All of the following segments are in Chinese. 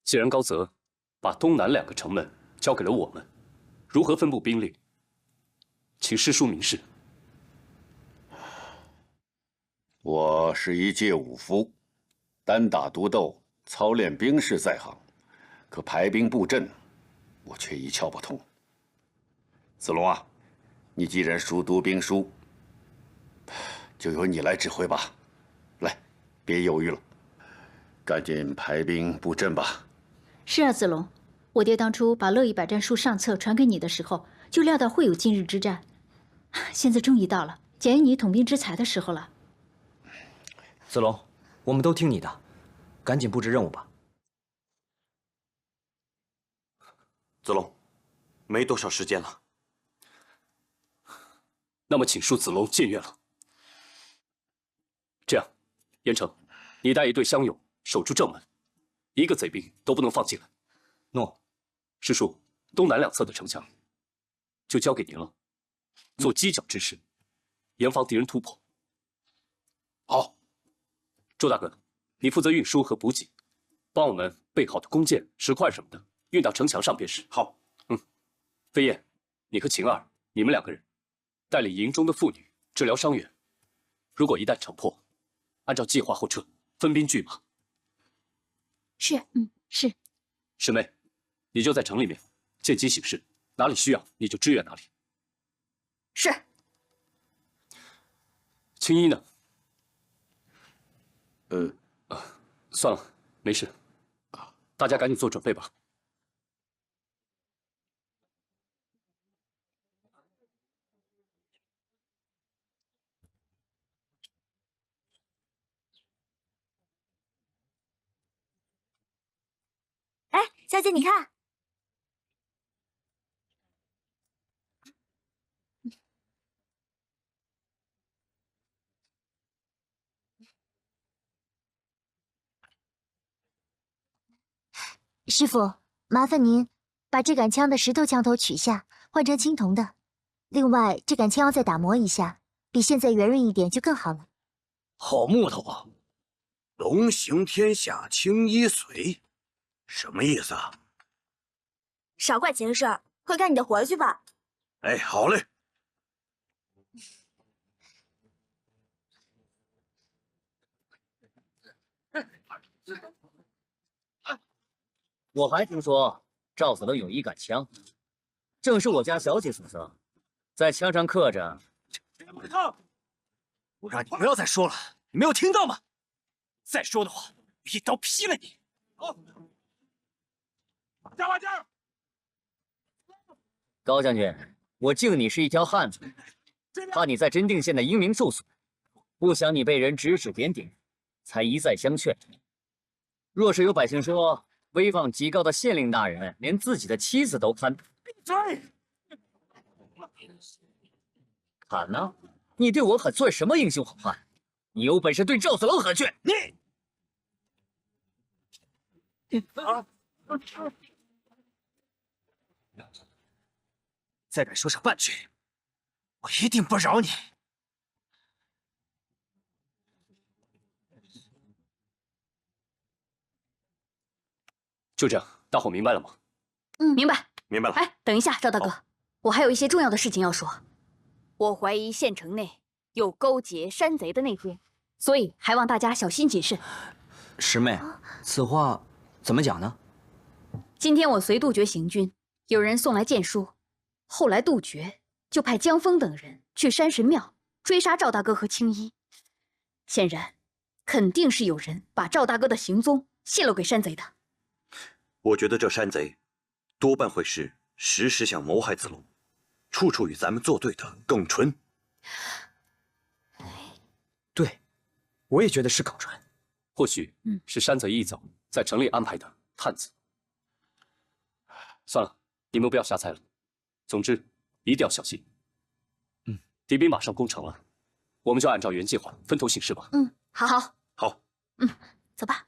既然高泽把东南2个城门交给了我们，如何分布兵力，请师叔明示。我是一介武夫，单打独斗，操练兵事在行，可排兵布阵，我却一窍不通。子龙啊，你既然熟读兵书，就由你来指挥吧。来，别犹豫了，赶紧排兵布阵吧。是啊，子龙，我爹当初把乐意百战术上策传给你的时候，就料到会有今日之战。现在终于到了检验你统兵之才的时候了。子龙，我们都听你的，赶紧布置任务吧。子龙，没多少时间了。那么，请恕子龙僭越了。这样，严城，你带一队乡勇守住正门，一个贼兵都不能放进来。诺。师叔，东南2侧的城墙就交给您了，做犄角之势，严防敌人突破。好。周大哥，你负责运输和补给，帮我们备好的弓箭、石块什么的运到城墙上便是。好。飞燕，你和秦儿，你们2个人带领营中的妇女治疗伤员。如果一旦城破，按照计划后撤，分兵拒马。是，是。师妹，你就在城里面见机行事，哪里需要你就支援哪里。是。青衣呢？算了，没事。大家赶紧做准备吧。哎，小姐，你看。师傅，麻烦您把这杆枪的石头枪头取下，换成青铜的。另外，这杆枪要再打磨一下，比现在圆润一点就更好了。好木头啊！龙行天下清一髓，什么意思啊？少管闲事，快干你的活去吧。哎，好嘞。我还听说赵子龙有一杆枪，正是我家小姐所赠，在枪上刻着“我让你不要再说了，你没有听到吗？再说的话，一刀劈了你！”好，加把劲儿！高将军，我敬你是一条汉子，怕你在真定县的英名受损，不想你被人指指点点，才一再相劝。若是有百姓说，威望极高的县令大人连自己的妻子都看，闭嘴！喊呢？你对我喊算什么英雄好汉？你有本事对赵子龙喊去！再敢说上半句，我一定不饶你！就这样，大伙明白了吗？明白。明白了。哎，等一下，赵大哥，我还有一些重要的事情要说。我怀疑县城内有勾结山贼的内奸，所以还望大家小心谨慎。师妹，此话怎么讲呢？今天我随杜绝行军，有人送来箭书，后来杜绝就派江峰等人去山神庙追杀赵大哥和青衣。显然，肯定是有人把赵大哥的行踪泄露给山贼的。我觉得这山贼多半会是时时想谋害子龙，处处与咱们作对的耿纯。对，我也觉得是耿纯。或许是山贼一早在城里安排的探子。算了，你们不要瞎猜了。总之，一定要小心。敌兵马上攻城了，我们就按照原计划分头行事吧。好，好，走吧。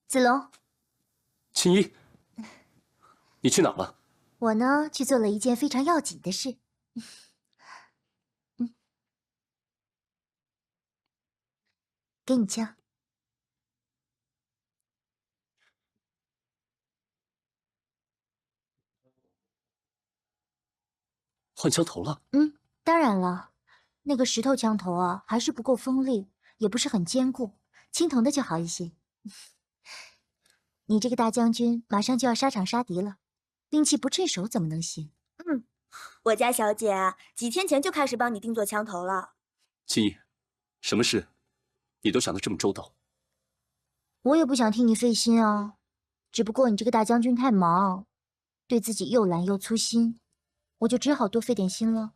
子龙，青衣，你去哪了？我呢，去做了一件非常要紧的事。给你枪。换枪头了？当然了，那个石头枪头啊，还是不够锋利，也不是很坚固，青铜的就好一些。你这个大将军马上就要沙场杀敌了，兵器不趁手怎么能行？我家小姐啊，几天前就开始帮你定做枪头了。青衣，什么事你都想得这么周到？我也不想替你费心啊，只不过你这个大将军太忙，对自己又懒又粗心，我就只好多费点心了。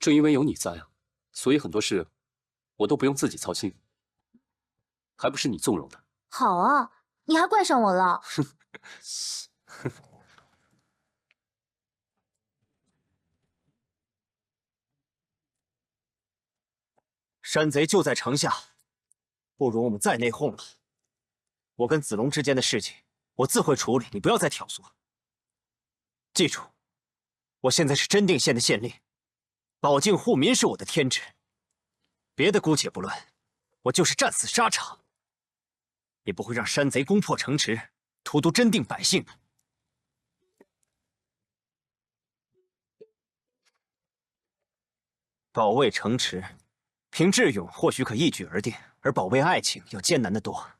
正因为有你在啊，所以很多事我都不用自己操心，还不是你纵容的。好啊，你还怪上我了。山贼就在城下，不容我们再内讧了。我跟子龙之间的事情，我自会处理，你不要再挑唆。记住，我现在是真定县的县令，保境护民是我的天职。别的姑且不论，我就是战死沙场，也不会让山贼攻破城池，荼毒真定百姓的。保卫城池，凭智勇或许可一举而定，而保卫爱情要艰难得多。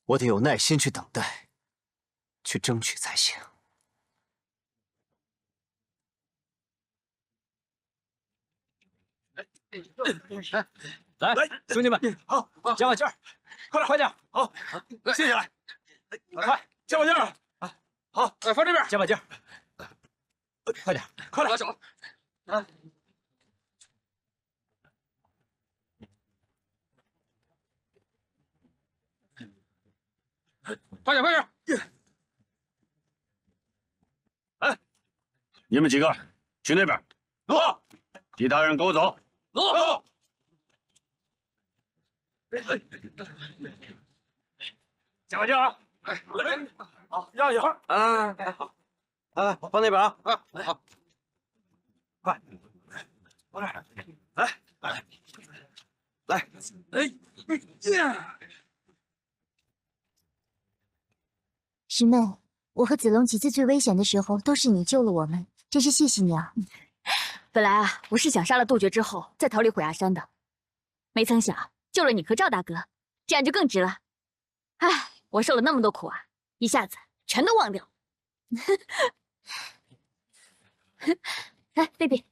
我得有耐心去等待，去争取才行。来，兄弟们，好，加把劲儿，快点，好，接下来，快，加把劲儿，好，放这边，加把劲儿，快点，快点，手，快点！哎，你们几个去那边，走，其他人跟我走。走。加把劲儿啊！好，让一会儿。好。放那边啊！好。快，往这儿来，师妹，我和子龙几次最危险的时候，都是你救了我们，真是谢谢你啊！本来啊，我是想杀了杜绝之后再逃离虎牙山的，没曾想救了你和赵大哥，这样就更值了。唉，我受了那么多苦啊，一下子全都忘掉。来，贝贝。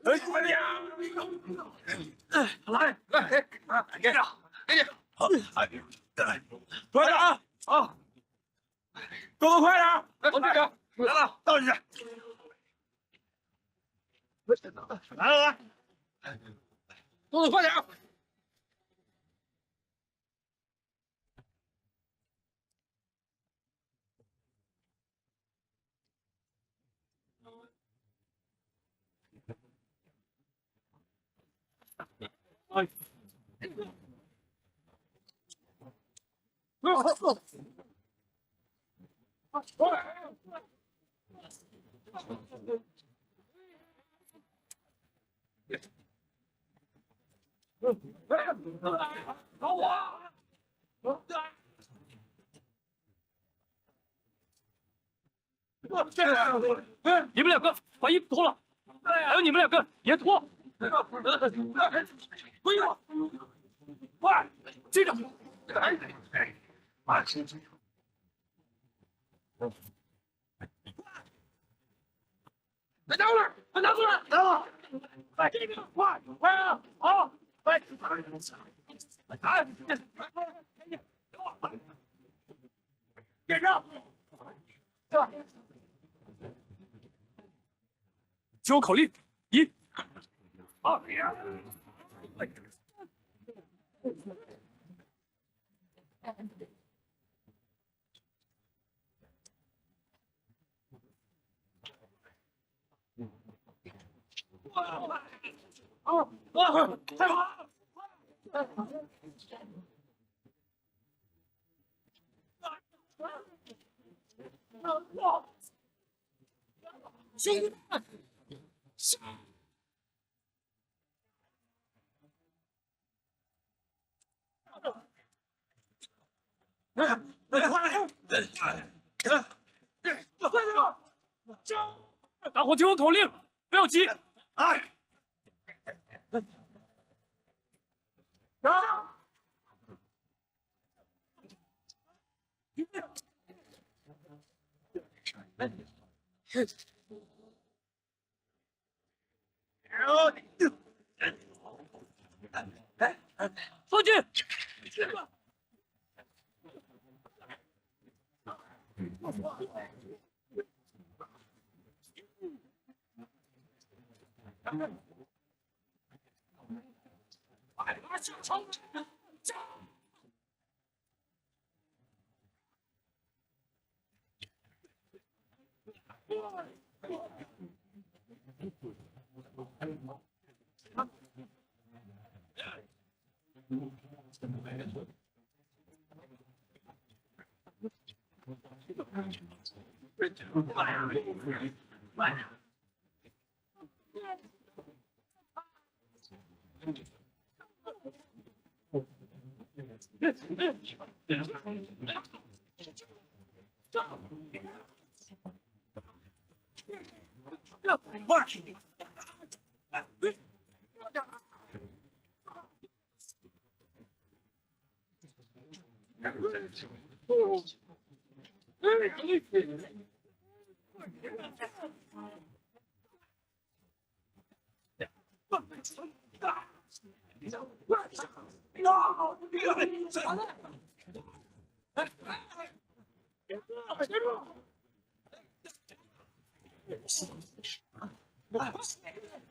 快点！来，给着，好，快点啊！啊，动作快点！往这边来了，倒进去。来，动作快点！哎。你们两个把衣服脱了，还有你们两个也脱。归我，快，接着。拿过来，拿过来，拿了。快，快啊！好，快，来，点上。听我口令，1、2、太好！兄弟们，大伙听我口令，不要急。哎，放进。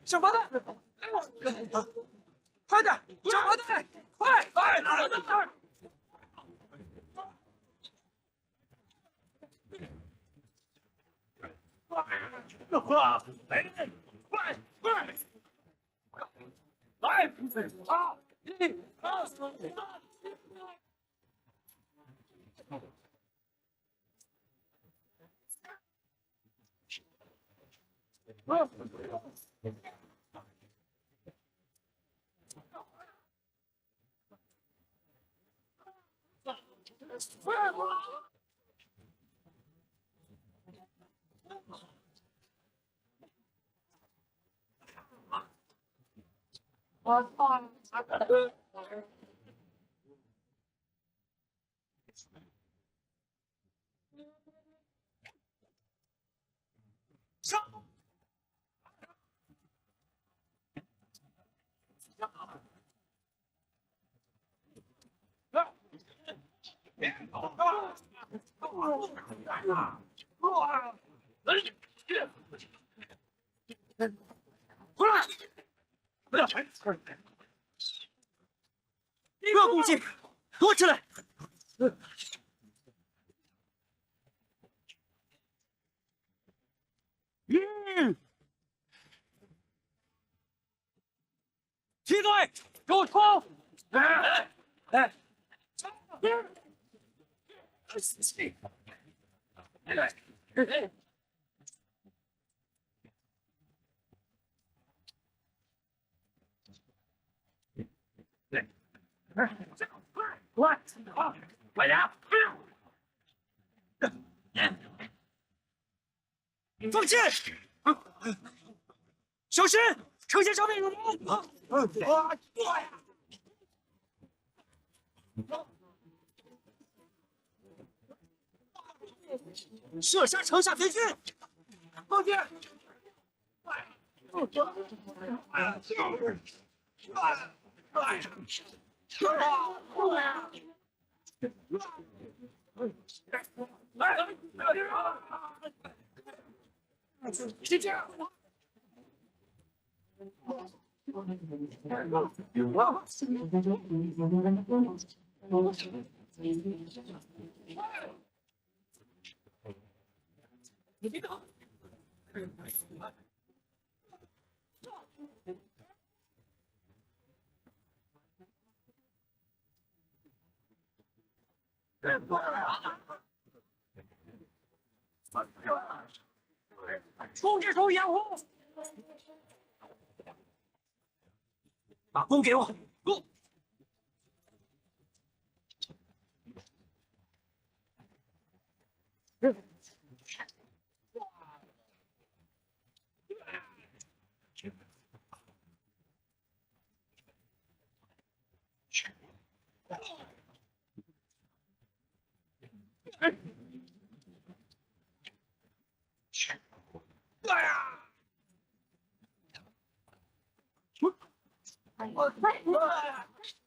小麻袋，快点！小麻袋，快！哎，麻袋！不要攻击，躲起来！梯队，给我冲！快点！放箭！小心，城墙上面有人！射杀城下贼军！放箭！你别动！冲这头掩护！把弓给我！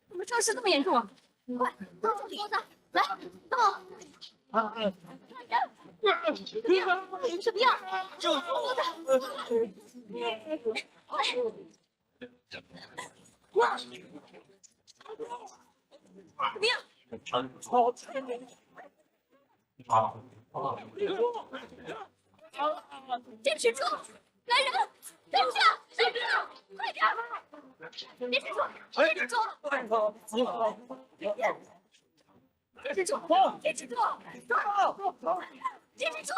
怎么伤势这么严重啊？快，到这里，来，到。什么样？这疯子！怎么样？坚持住！来人，跟上，跟上，快点！坚持住，坚持住！坚持住，坚持住，坚持住！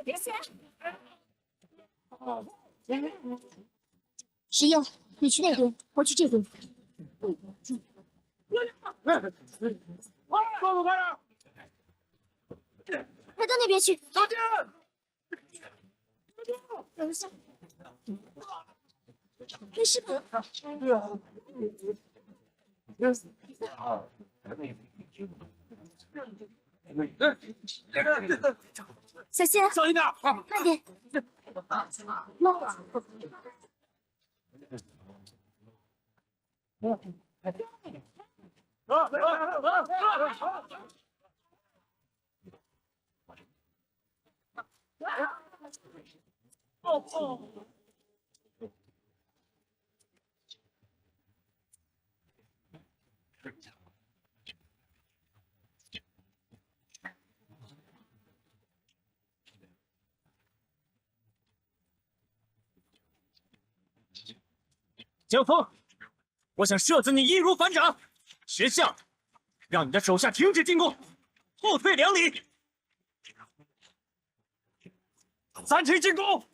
别歇。石英，你去那边，我去这边。速度快点！快到那边去。小心！等一下。没事吧？小心，小心点，慢点。江峰，我想射死你易如反掌。识相，让你的手下停止进攻，后退2里。3齐进攻！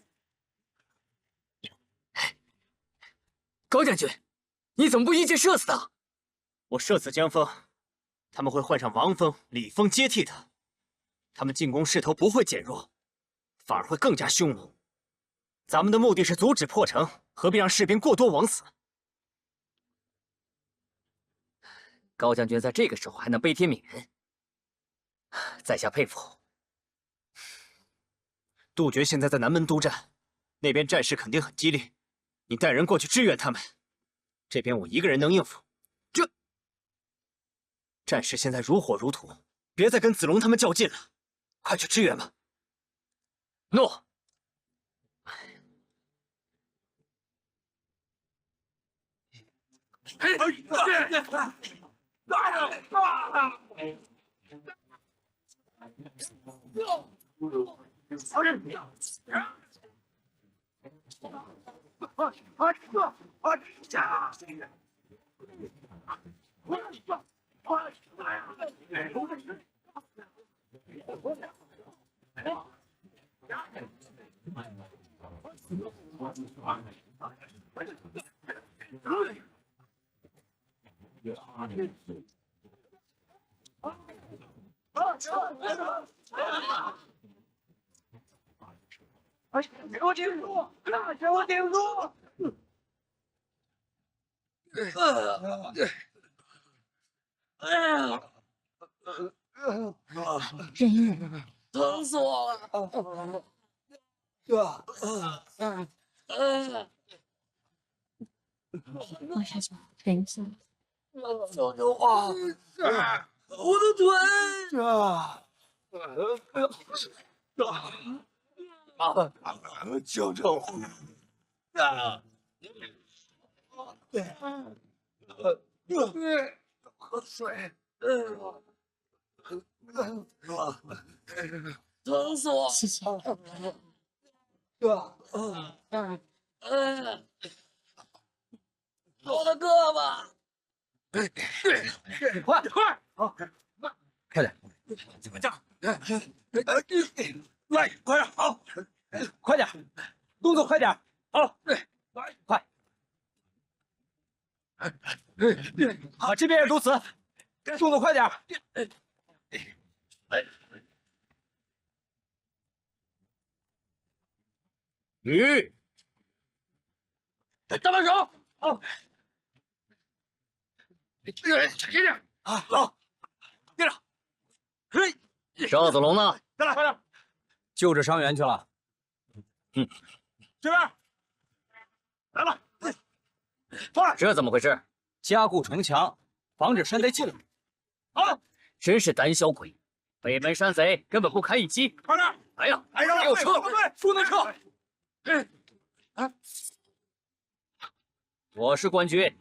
高将军，你怎么不一箭射死他？我射死江峰，他们会换上王峰、李峰接替他，他们进攻势头不会减弱，反而会更加凶猛。咱们的目的是阻止破城，何必让士兵过多枉死？高将军在这个时候还能悲天悯人，在下佩服。杜绝现在在南门督战，那边战事肯定很激烈，你带人过去支援他们。这边我一个人能应付。这战事现在如火如荼，别再跟子龙他们较劲了，快去支援吧。诺。给我顶住！给我顶住！忍一忍，疼死我了！往下走，忍一下。救救我！我的腿！救救我！喝水。疼死我！谢谢。我的胳膊！快！快点！怎么样？来，快点！好，快点！动作快点！好，快！啊，这边也如此，速度快点！大把手！啊！前点！啊，走！队长，嘿，赵子龙呢？再来，快点！救治伤员去了。这边来了，快！这怎么回事？加固城墙，防止山贼进来。啊！真是胆小鬼！北门山贼根本不堪一击。快点！来呀！来人！给我撤！不能撤！我是官军，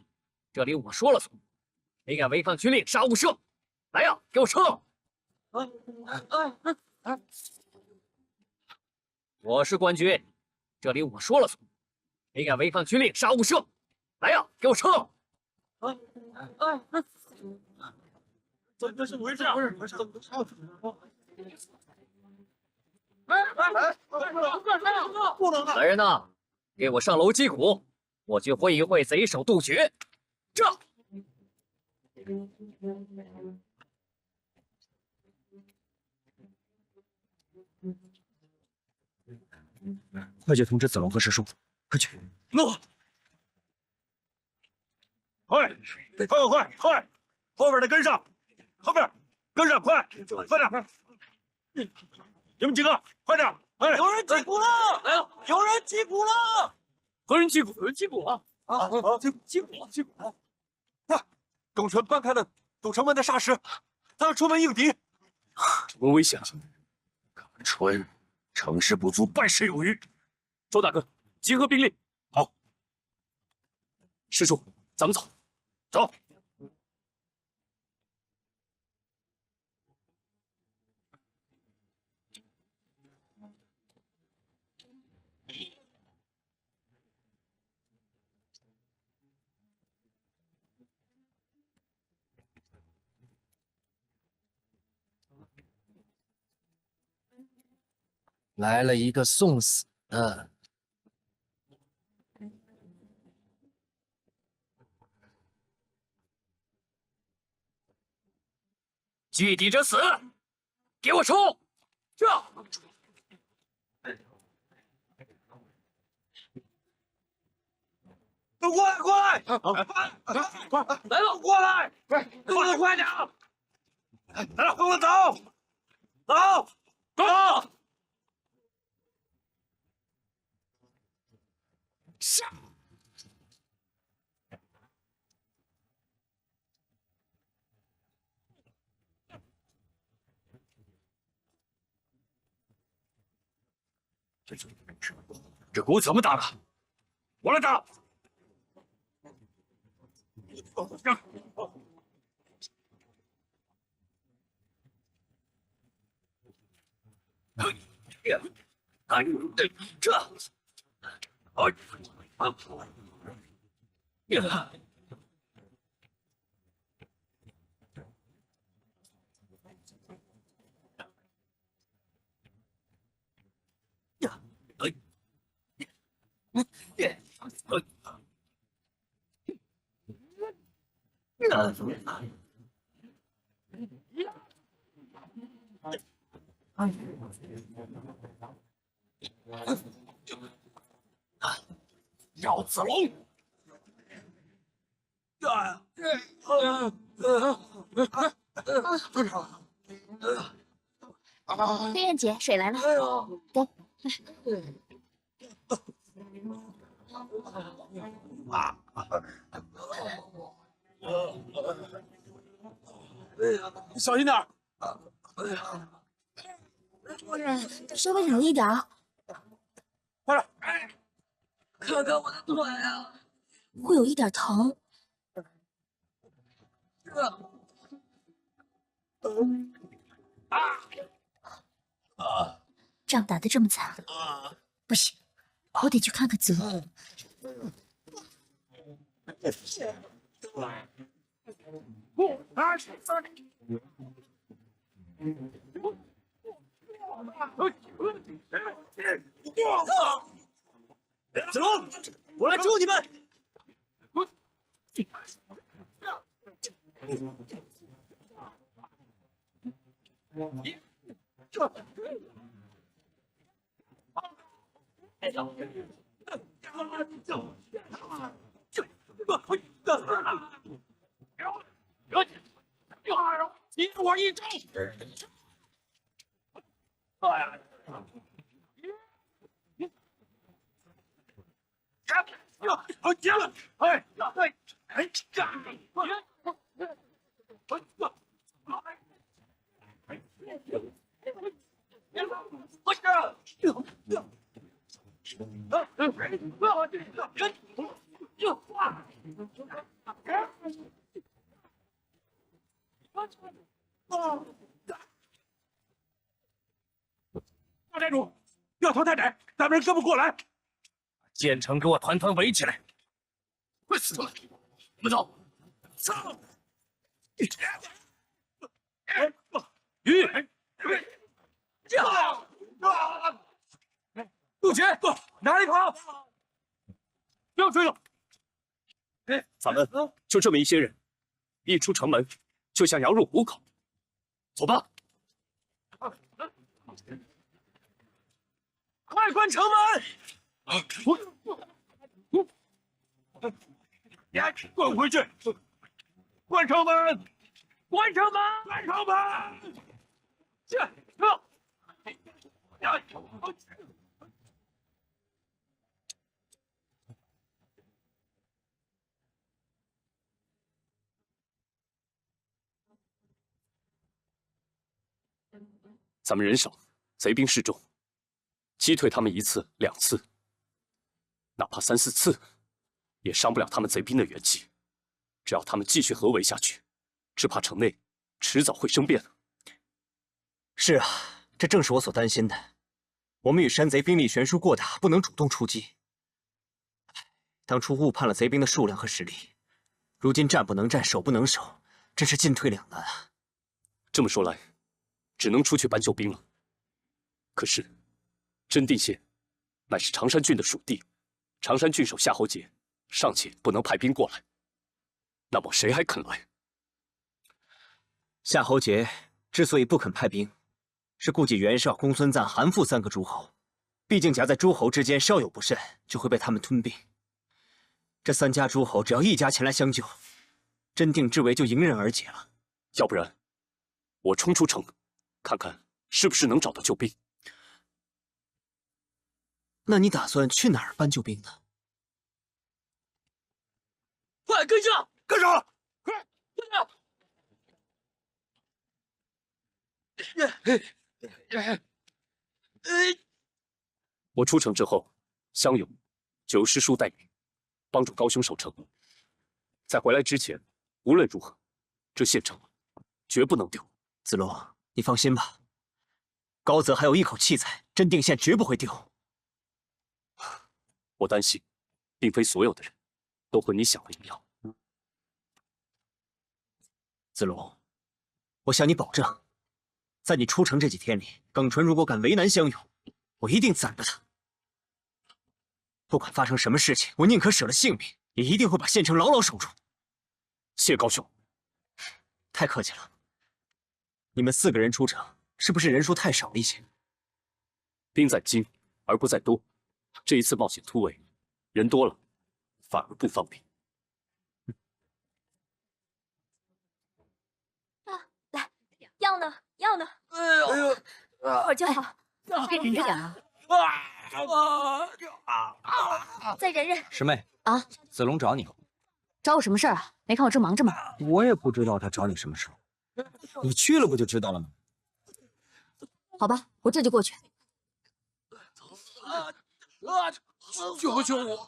这里我说了算，谁敢违反军令杀无赦？来呀，给我撤！我是官军，这里我说了算，谁敢违反军令杀无赦？来呀，给我撤！这是回事？不是，不能来人呐，给我上楼击鼓，我去会一会贼首杜绝。这。快去通知子龙和石叔，快去！诺。快，快！后边的跟上，后边跟上，快点！你们几个快点！哎，有人击鼓了！来了，有人击鼓了！何人击鼓？有人击鼓了！击鼓！快，东城搬开了堵城门的沙石，他要出门应敌。这么危险！春，成事不足，败事有余。周大哥，集合兵力。好，师叔，咱们走。走。来了一个送死的。拒敌者死！给我冲！这。都过来！快！来了，过来！快点！来了，跟我走！下。这鼓怎么打的？我来打！赵子龙，飞燕姐，水来了，给。小心点！稍微忍一点，快点！看看我的腿啊，会有一点疼。仗打得这么惨，不行，我得去看看子龙。子龙，我来救你们！接我一招！哎呀！好接了！哎哎哎！大寨主，庙头太窄，咱们人跟不过来。建成，给我团团围起来！快死了！我们走。走。鱼。陆杰，哪里跑？不要追了！咱们就这么一些人，一出城门就像羊入虎口。走吧。快关城门！你还滚回去！关城门！关城门！关城门！咱们人少，贼兵势众，击退他们1次、2次，哪怕3、4次，也伤不了他们贼兵的元气。只要他们继续合围下去，只怕城内迟早会生变。是啊，这正是我所担心的。我们与山贼兵力悬殊过大，不能主动出击。当初误判了贼兵的数量和实力，如今战不能战，守不能守，真是进退两难啊。这么说来，只能出去搬救兵了。可是，真定县乃是常山郡的属地，常山郡守夏侯杰尚且不能派兵过来，那么谁还肯来？夏侯杰之所以不肯派兵，是顾忌袁绍、公孙瓒、韩馥3个诸侯，毕竟夹在诸侯之间，稍有不慎就会被他们吞并。这3家诸侯只要一家前来相救，真定之围就迎刃而解了。要不然，我冲出城，看看是不是能找到救兵。那你打算去哪儿搬救兵呢？快跟上！跟上！快跟上！我出城之后，相勇就由师叔带领，帮助高兄守城。在回来之前，无论如何，这县城绝不能丢。子龙，你放心吧，高泽还有一口气在，真定县绝不会丢。我担心，并非所有的人都和你想的一样。子龙，我向你保证，在你出城这几天里，耿纯如果敢为难相勇，我一定宰了他。不管发生什么事情，我宁可舍了性命，也一定会把县城牢牢守住。谢高兄，太客气了。你们4个人出城，是不是人数太少了一些？兵在精而不在多。这一次冒险突围，人多了反而不方便。来，药呢？药呢？哎呦，一会儿就好。别忍着点啊！再忍忍。师妹啊，子龙找你，找我什么事儿啊？没看我正忙着吗？我也不知道他找你什么事，你去了不就知道了吗？好吧，我这就过去。救救我！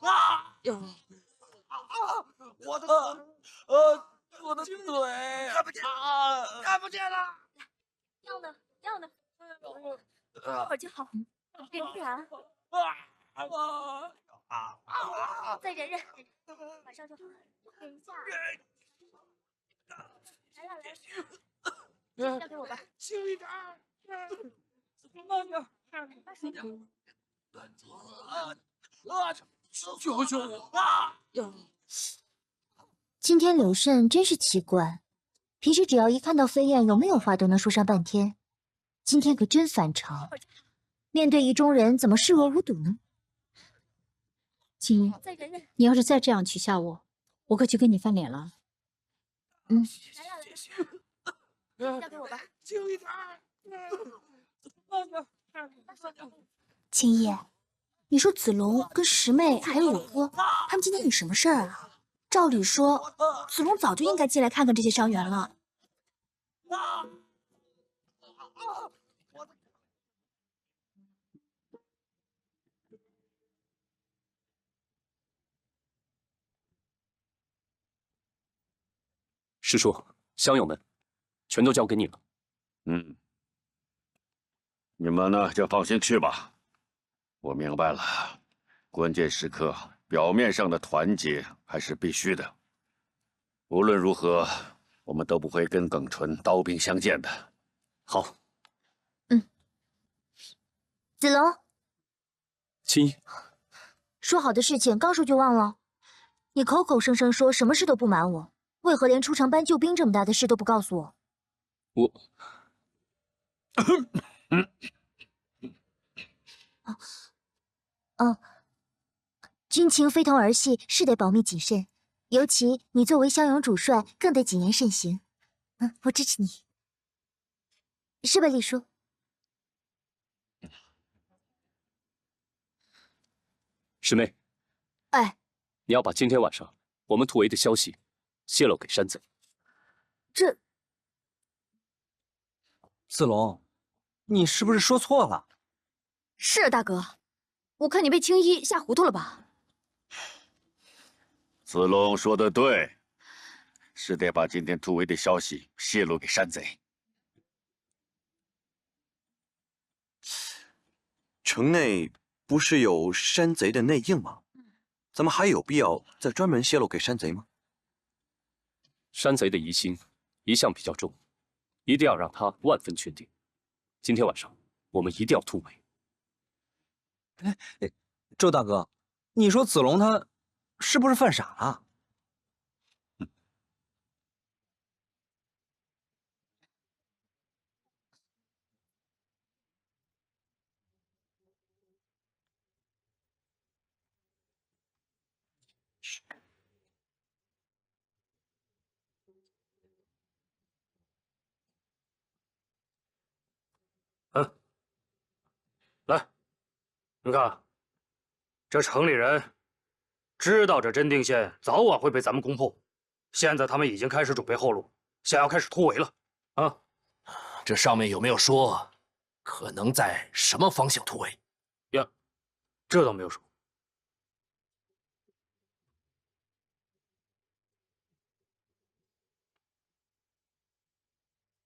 我的腿看不见，看不见了。药呢？药呢？一会儿就好。忍忍。再忍忍，马上就好。忍一下。来了来了，交给我吧。轻一点，慢点，把手点。救救我！今天柳慎真是奇怪，平时只要一看到飞燕有没有话都能说上半天，今天可真反常。面对意中人，怎么视若无睹呢？青衣，你要是再这样取笑我，我可就跟你翻脸了。嗯，交给我吧。轻一点。青衣，你说子龙跟师妹还有我哥，他们今天有什么事儿啊？照理说，子龙早就应该进来看看这些伤员了。师叔，乡友们，全都交给你了。嗯，你们呢就放心去吧。我明白了，关键时刻表面上的团结还是必须的。无论如何，我们都不会跟耿纯刀兵相见的。好。子龙，青衣，说好的事情刚说就忘了？你口口声声说什么事都不瞒我，为何连出长班救兵这么大的事都不告诉我？我，军情非同儿戏，是得保密谨慎。尤其你作为襄阳主帅，更得谨言慎行。我支持你，是吧，李叔？师妹，哎，你要把今天晚上我们突围的消息泄露给山贼。这子龙，你是不是说错了？是大哥，我看你被青衣吓糊涂了吧？子龙说的对，是得把今天突围的消息泄露给山贼。城内不是有山贼的内应吗？咱们还有必要再专门泄露给山贼吗？山贼的疑心一向比较重，一定要让他万分确定。今天晚上我们一定要突围。周大哥，你说子龙他是不是犯傻了？来，你看，这城里人知道这真定县早晚会被咱们攻破，现在他们已经开始准备后路，想要开始突围了。啊，这上面有没有说可能在什么方向突围？呀，这倒没有说。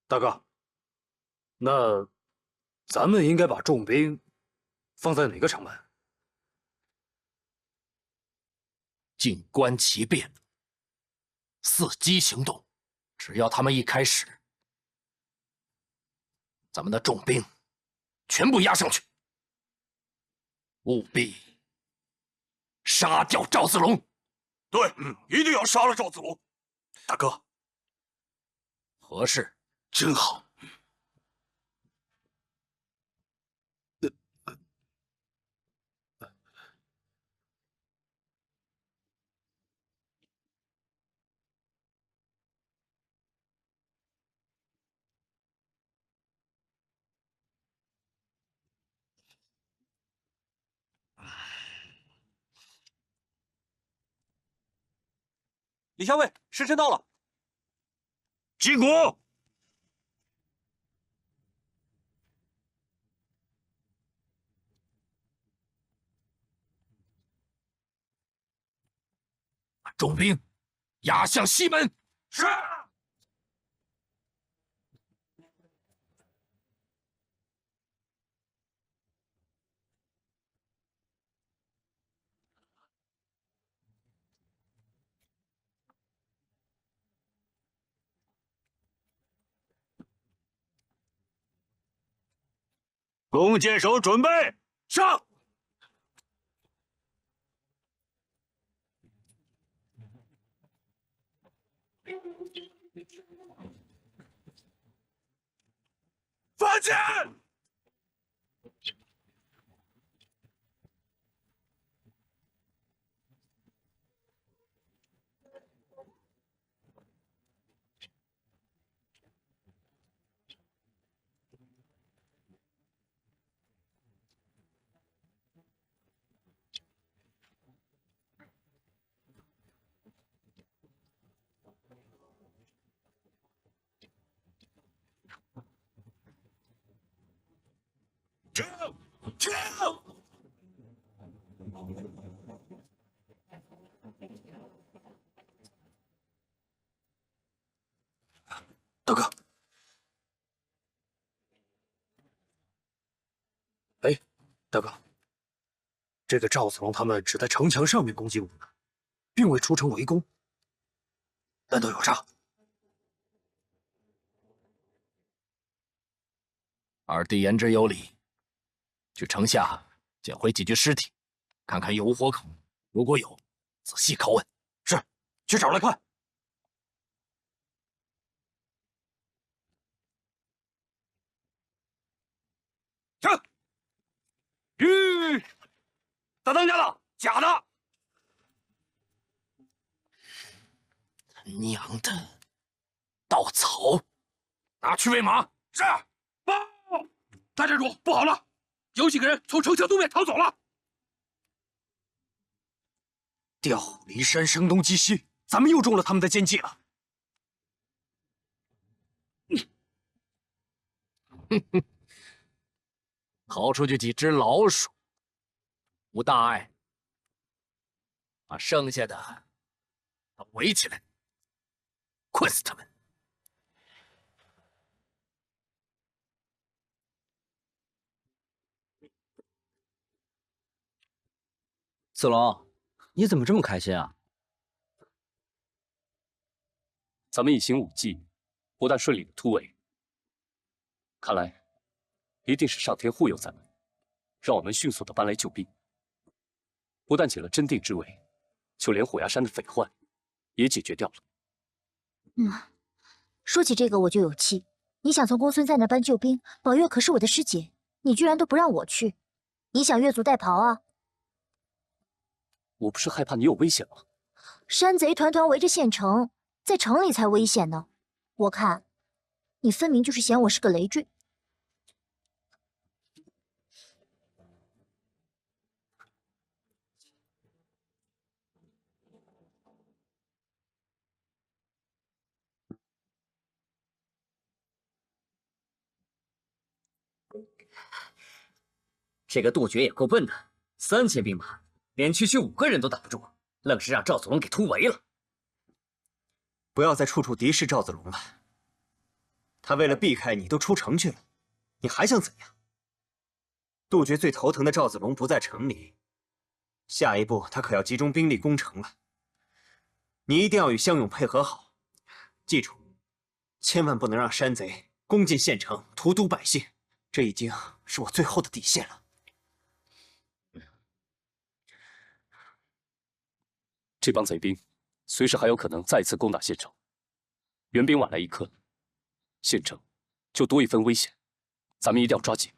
大哥，那咱们应该把重兵放在哪个长班？静观其变，伺机行动。只要他们一开始，咱们的重兵全部压上去，务必杀掉赵子龙。对，一定要杀了赵子龙。大哥，合适。真好。李校尉，时辰到了。击鼓。重兵压向西门。是。弓箭手准备上。去！停！停！大哥，哎，大哥，这个赵子龙他们只在城墙上面攻击我们，并未出城围攻，难道有诈？二弟言之有理。去城下捡回几具尸体，看看有无活口，如果有，仔细拷问。是，去找来快！去！吁！大当家的，假的！娘的，稻草，拿去喂马。是。报！大寨主，不好了！有几个人从城墙东面逃走了。调虎离山，声东击西，咱们又中了他们的奸计了。逃出去几只老鼠，无大碍。把剩下的围起来，困死他们。子龙，你怎么这么开心啊？咱们一行5骑，不但顺利的突围，看来一定是上天护佑咱们，让我们迅速的搬来救兵。不但解了真定之围，就连虎牙山的匪患也解决掉了。说起这个我就有气。你想从公孙瓒那搬救兵，宝月可是我的师姐，你居然都不让我去，你想越俎代庖啊？我不是害怕你有危险吗？山贼团团围着县城，在城里才危险呢。我看，你分明就是嫌我是个累赘。这个杜绝也够笨的，3000兵马，连区5个人都挡不住，愣是让赵子龙给突围了。不要再处处敌视赵子龙了。他为了避开你，都出城去了，你还想怎样？杜绝最头疼的赵子龙不在城里，下一步他可要集中兵力攻城了。你一定要与湘勇配合好，记住，千万不能让山贼攻进县城，荼毒百姓，这已经是我最后的底线了。这帮贼兵随时还有可能再次攻打县城，援兵晚来一刻，县城就多一分危险，咱们一定要抓紧。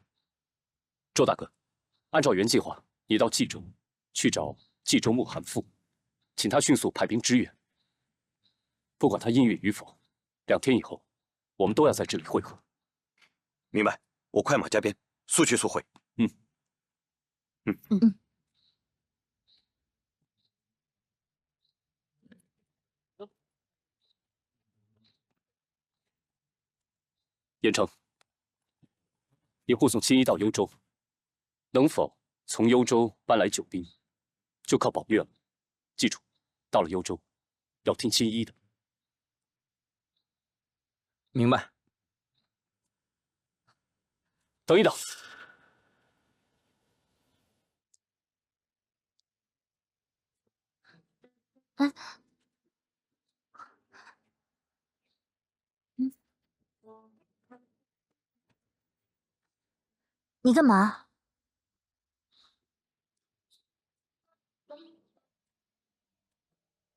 周大哥，按照原计划，你到冀州去找冀州牧韩馥，请他迅速派兵支援。不管他应允与否，2天以后，我们都要在这里会合。明白，我快马加鞭，速去速回。严城，你护送青衣到幽州，能否从幽州搬来救兵，就靠宝月了。记住，到了幽州，要听青衣的。明白。等一等。你干嘛？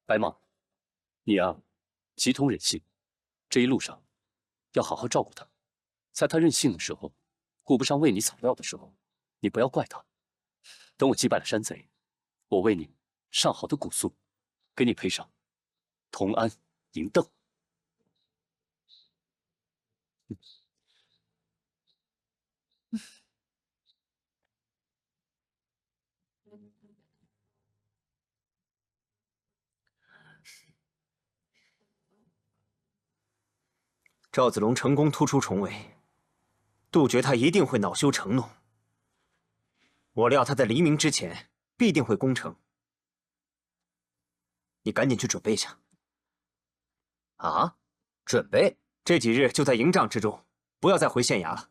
白马，你啊，极通人性，这一路上要好好照顾他，在他任性的时候顾不上喂你草料的时候，你不要怪他。等我击败了山贼，我为你上好的古素，给你配上铜鞍银镫。赵子龙成功突出重围，杜绝他一定会恼羞成怒。我料他在黎明之前必定会攻城，你赶紧去准备一下。啊，准备？这几日就在营帐之中，不要再回县衙了。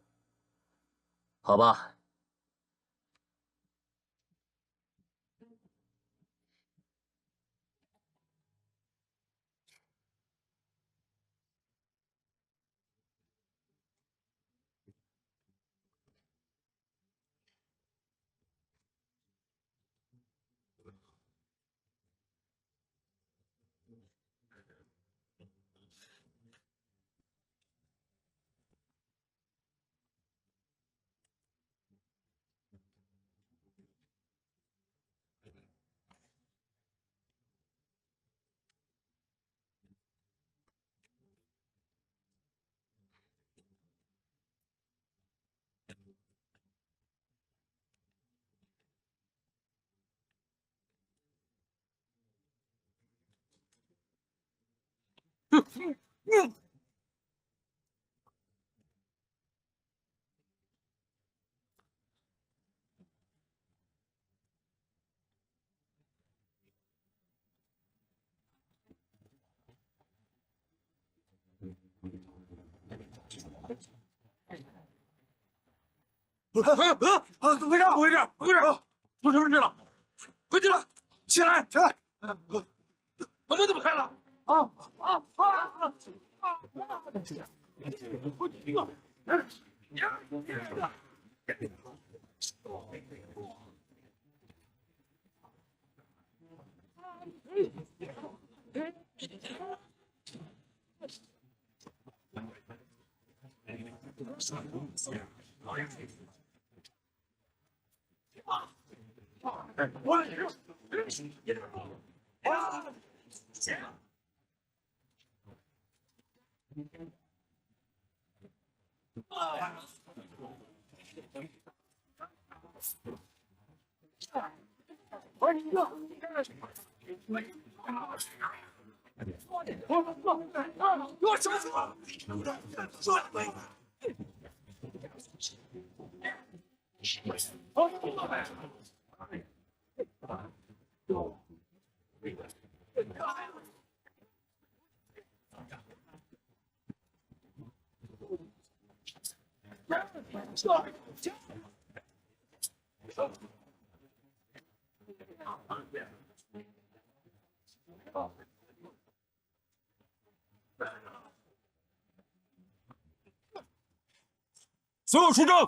好吧。怎么回事？怎么回事？怎么回事？出什么事了？快进来！起来！起来！把门怎么开了？所有出征！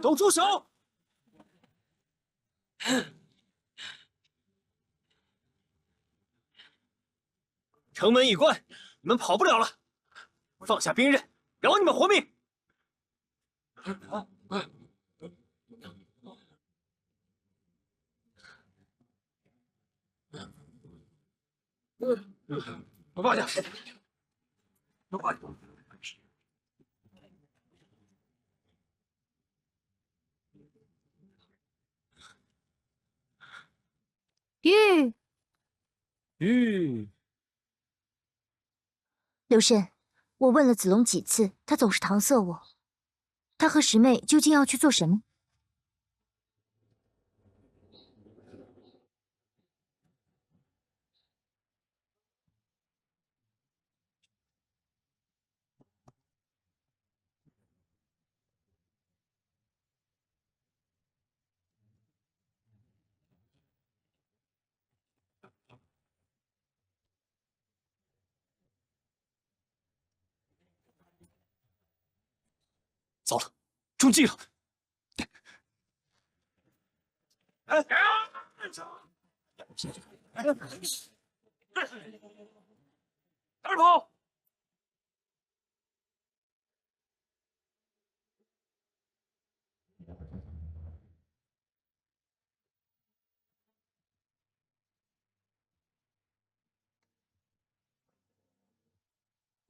都住手！城门已关，你们跑不了了。放下兵刃，饶你们活命！放下！放下！吁！吁！刘慎，我问了子龙几次，他总是搪塞我。他和师妹究竟要去做什么？糟了，中计了！哎！哪儿跑？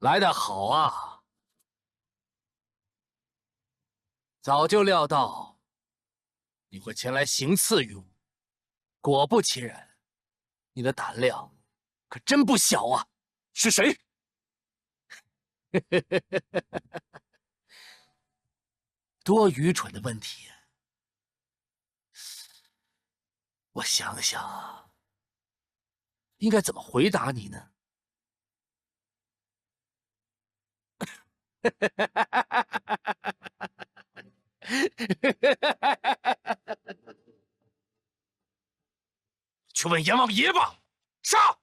来得好啊！早就料到你会前来行刺于我，果不其然，你的胆量可真不小啊！是谁？多愚蠢的问题！我想想啊，应该怎么回答你呢？去问阎王爷吧！杀！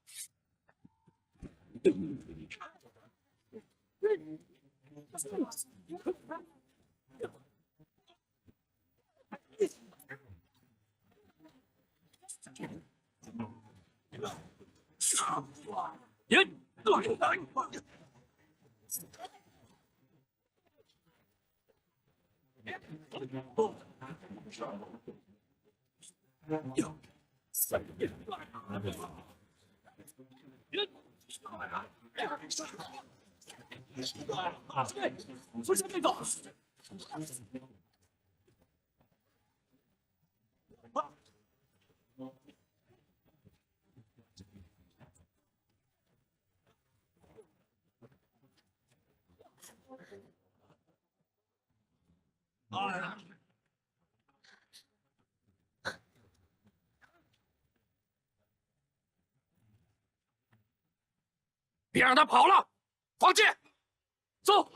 别让他跑了！放箭，走！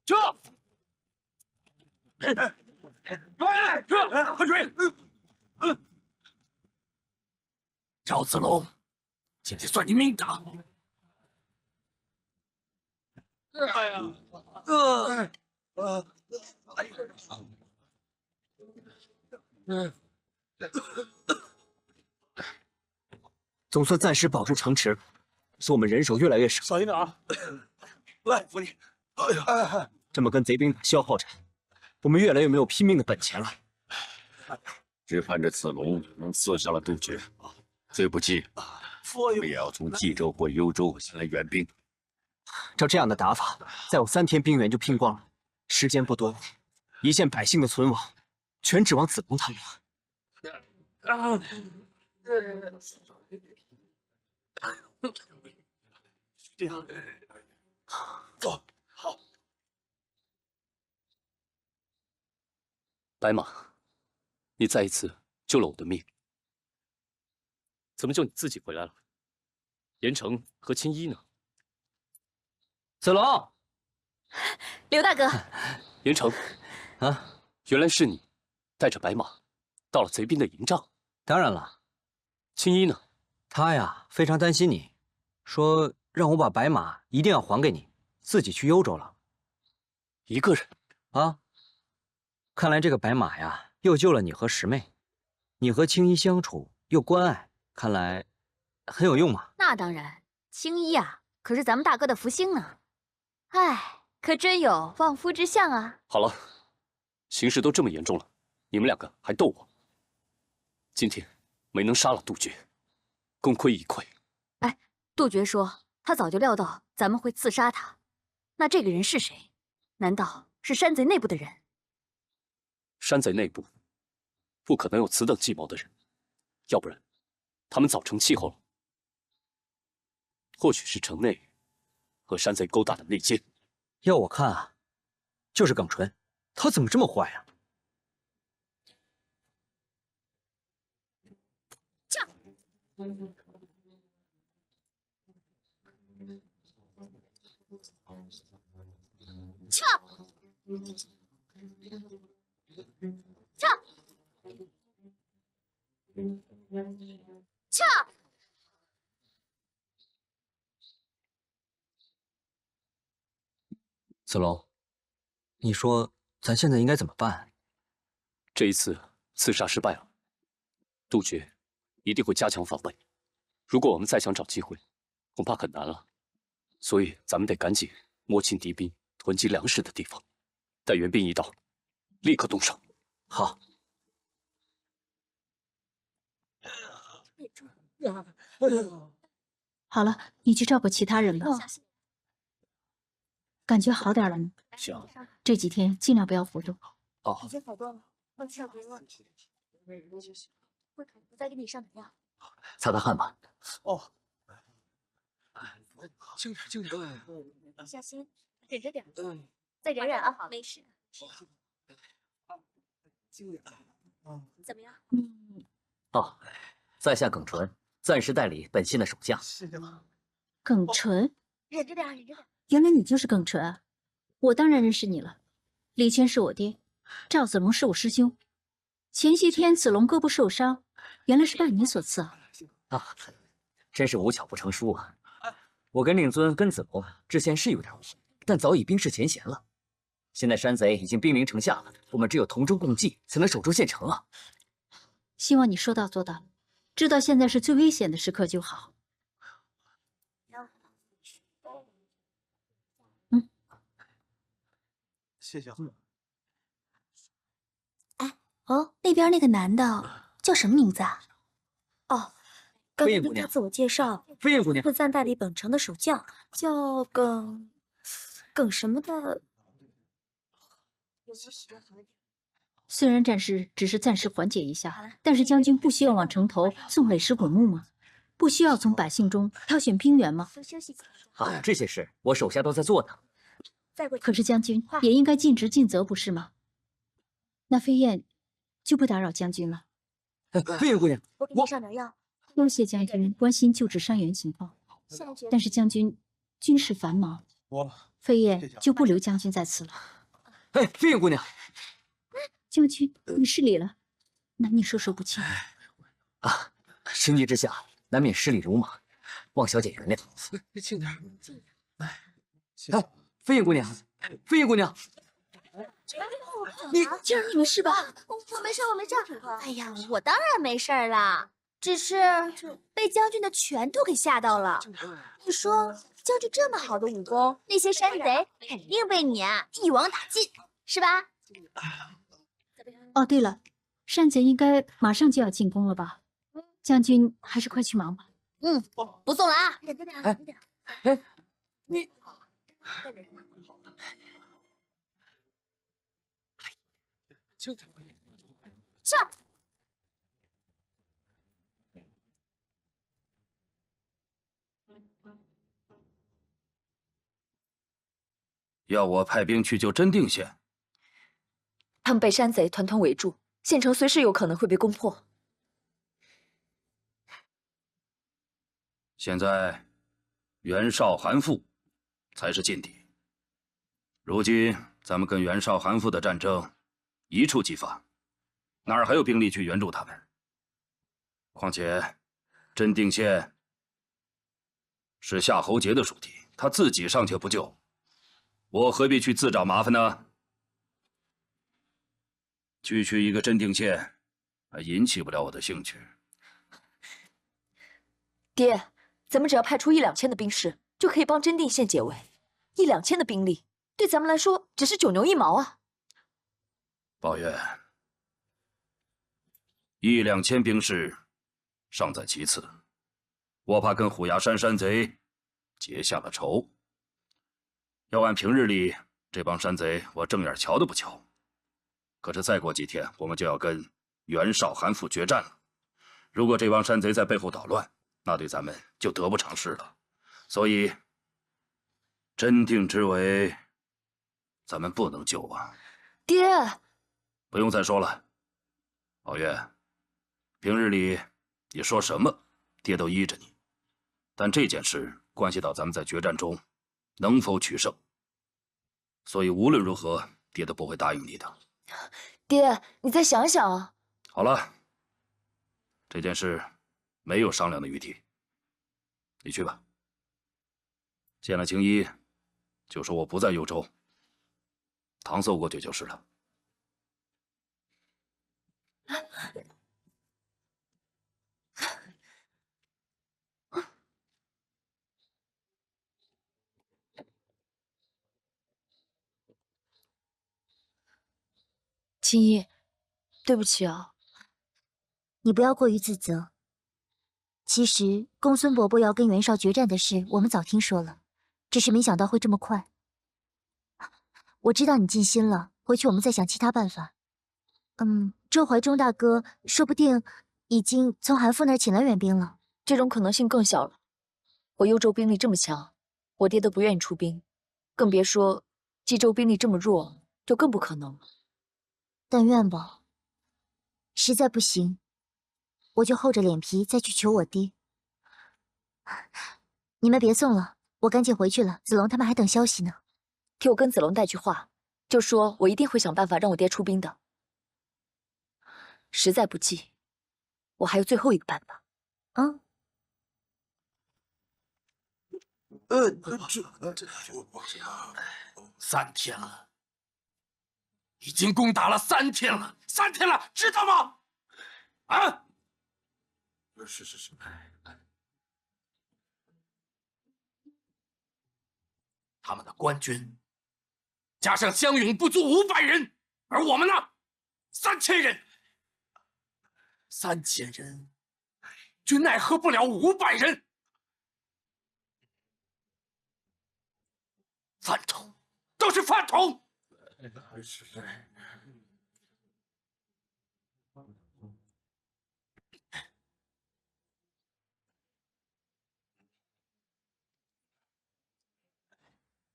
撤！快追！赵子龙，今天算你命大！哎呀，总算暂时保住城池了，可是我们人手越来越少。小心点啊！来，扶你。哎呀，这么跟贼兵打消耗战，我们越来越没有拼命的本钱了。只盼着子龙能刺杀了杜绝，最不济，我们也要从冀州或幽州前来援兵。照这样的打法，再有3天兵源就拼光了，时间不多，一线百姓的存亡，全指望子龙他们了。这样，走，好。白马，你再一次救了我的命，怎么就你自己回来了？严城和青衣呢？子龙，刘大哥，严城，啊，原来是你，带着白马到了贼兵的营帐。当然了。青衣呢？他呀，非常担心你，说让我把白马一定要还给你，自己去幽州了。一个人啊？看来这个白马呀，又救了你和师妹，你和青衣相处又关爱，看来很有用嘛。那当然，青衣啊，可是咱们大哥的福星呢。哎，可真有望夫之相啊！好了，形势都这么严重了，你们两个还斗我。今天没能杀了杜绝，功亏一篑。哎，杜绝说他早就料到咱们会刺杀他，那这个人是谁？难道是山贼内部的人？山贼内部不可能有此等计谋的人，要不然他们早成气候了。或许是城内和山贼勾搭的内奸。要我看啊，就是耿纯，他怎么这么坏呀？撤！撤！撤！子龙，你说咱现在应该怎么办？这一次刺杀失败了，杜绝一定会加强防备。如果我们再想找机会，恐怕很难了。所以咱们得赶紧摸清敌兵囤积粮食的地方，待援兵一到，立刻动手。好。好了，你去照顾其他人吧。感觉好点了吗？行，这几天尽量不要活动。哦，已经好多了，放下不用。我再给你上点药。擦擦汗吧。哦。轻点，轻点。小心，忍着点。再忍忍啊，没事。怎么样？哦，在下耿纯，暂时代理本县的守将。耿纯，忍着点，忍着点。原来你就是耿纯啊！我当然认识你了。李谦是我爹，赵子龙是我师兄。前些天子龙胳膊受伤，原来是拜你所赐啊！啊，真是无巧不成书啊！我跟令尊跟子龙之前是有点误会，但早已冰释前嫌了。现在山贼已经兵临城下了，我们只有同舟共济，才能守住县城啊！希望你说到做到，知道现在是最危险的时刻就好。谢谢。哎，哦，那边那个男的叫什么名字啊？哦，刚刚听他自我介绍，飞燕姑娘是暂代理本城的守将，叫耿什么的。虽然战事只是暂时缓解一下，但是将军不需要往城头送垒石滚木吗？不需要从百姓中挑选兵员吗？多休息几天。啊，这些事我手下都在做呢。可是将军也应该尽职尽责，不是吗？那飞燕就不打扰将军了。飞燕姑娘，我给你上点药。多谢将军关心救治伤员情况，但是将军军事繁忙，飞燕就不留将军在此了。哎，飞燕姑娘，将军你失礼了，男女授受不亲啊！情急之下难免失礼如麻，望小姐原谅。轻点。哎，飞燕姑娘，飞燕姑娘，既然你没事吧？我没事，我没事。哎呀，我当然没事啦，只是被将军的拳头给吓到了。你说，将军这么好的武功，那些山贼肯定被你一网打尽，是吧？哦，对了，山贼应该马上就要进攻了吧？将军还是快去忙吧。不送了啊，忍着点，忍着点。哎，你。是。要我派兵去救真定县？他们被山贼团团围住，县城随时有可能会被攻破。现在袁绍、韩馥才是劲敌。如今咱们跟袁绍、韩馥的战争一触即发，哪儿还有兵力去援助他们？况且，真定县是夏侯杰的属地，他自己尚且不救，我何必去自找麻烦呢？区区一个真定县，还引起不了我的兴趣。爹，咱们只要派出1、2千的兵士，就可以帮真定县解围。1、2千的兵力，对咱们来说只是9牛1毛啊。抱怨1、2千兵士尚在其次，我怕跟虎牙山山贼结下了仇。要按平日里，这帮山贼我正眼瞧都不瞧。可是再过几天，我们就要跟袁绍、韩馥决战了。如果这帮山贼在背后捣乱，那对咱们就得不偿失了。所以，真定之围，咱们不能救啊！爹，不用再说了，宝月，平日里你说什么，爹都依着你。但这件事关系到咱们在决战中能否取胜，所以无论如何，爹都不会答应你的。爹，你再想想啊！好了，这件事没有商量的余地，你去吧。见了青衣，就说我不在幽州，搪塞过去就是了。青衣，对不起啊。你不要过于自责。其实公孙伯伯要跟袁绍决战的事，我们早听说了，只是没想到会这么快。我知道你尽心了，回去我们再想其他办法。周怀忠大哥说不定已经从韩馥那儿请来援兵了，这种可能性更小了。我幽州兵力这么强，我爹都不愿意出兵，更别说冀州兵力这么弱，就更不可能了。但愿吧。实在不行，我就厚着脸皮再去求我爹。你们别送了，我赶紧回去了。子龙他们还等消息呢。替我跟子龙带句话，就说我一定会想办法让我爹出兵的。实在不济，我还有最后一个办法。3天了，已经攻打了3天了，3天了，知道吗？啊！是。他们的官军加上乡勇不足500人，而我们呢，3000人。3000人，均奈何不了500人。饭桶，都是饭桶！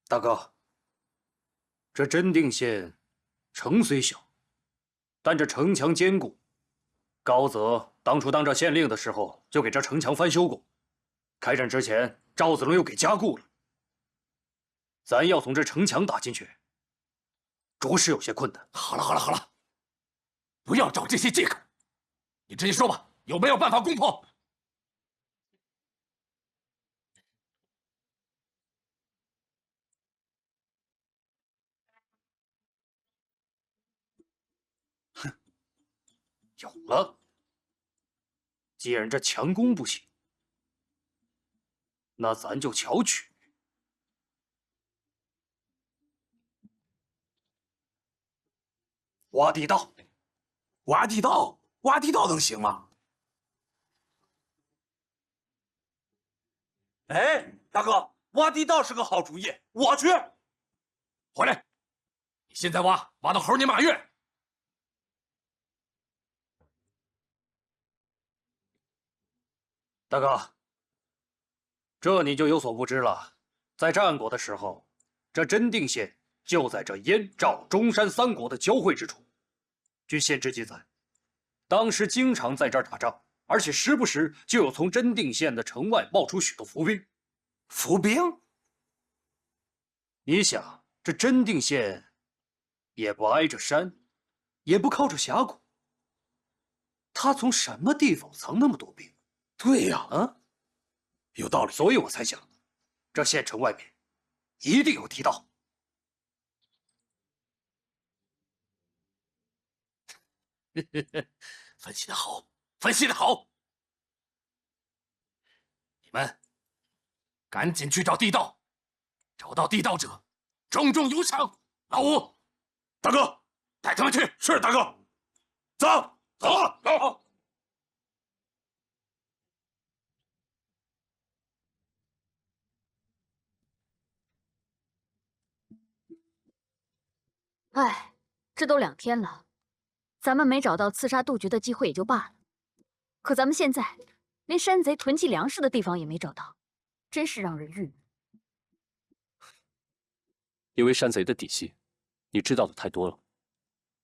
大哥，这真定县城虽小，但这城墙坚固。高则当初当这县令的时候，就给这城墙翻修过。开战之前，赵子龙又给加固了。咱要从这城墙打进去，着实有些困难。好了，不要找这些借口，你直接说吧，有没有办法攻破？有了。既然这强攻不行，那咱就巧取。挖地道，挖地道能行吗？哎，大哥，挖地道是个好主意，我去。回来，你现在挖到猴年马月。大哥，这你就有所不知了。在战国的时候，这真定县就在这燕、赵、中山3国的交汇之处。据县志记载，当时经常在这儿打仗，而且时不时就有从真定县的城外冒出许多伏兵。伏兵？你想，这真定县也不挨着山，也不靠着峡谷，他从什么地方藏那么多兵？对呀，啊，有道理。所以我才想，这县城外面一定有地道。分析的好，分析的好！你们赶紧去找地道，找到地道者，重重有赏。老吴，大哥，带他们去。是大哥，走走走。哎，这都2天了，咱们没找到刺杀杜绝的机会也就罢了，可咱们现在连山贼囤积粮食的地方也没找到，真是让人郁闷。因为山贼的底细，你知道的太多了。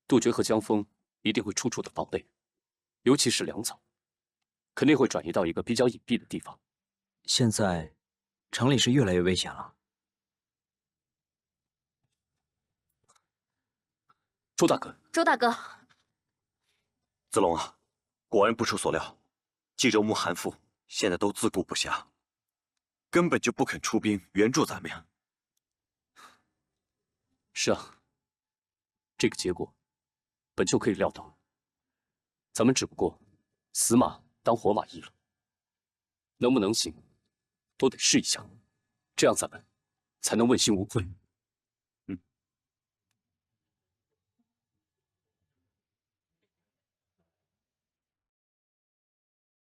杜绝和江峰一定会处处的防备，尤其是粮草，肯定会转移到一个比较隐蔽的地方。现在，城里是越来越危险了。周大哥，周大哥，子龙啊，果然不出所料，冀州牧韩馥现在都自顾不暇，根本就不肯出兵援助咱们呀。是啊，这个结果本就可以料到，咱们只不过死马当活马医了，能不能行，都得试一下，这样咱们才能问心无愧。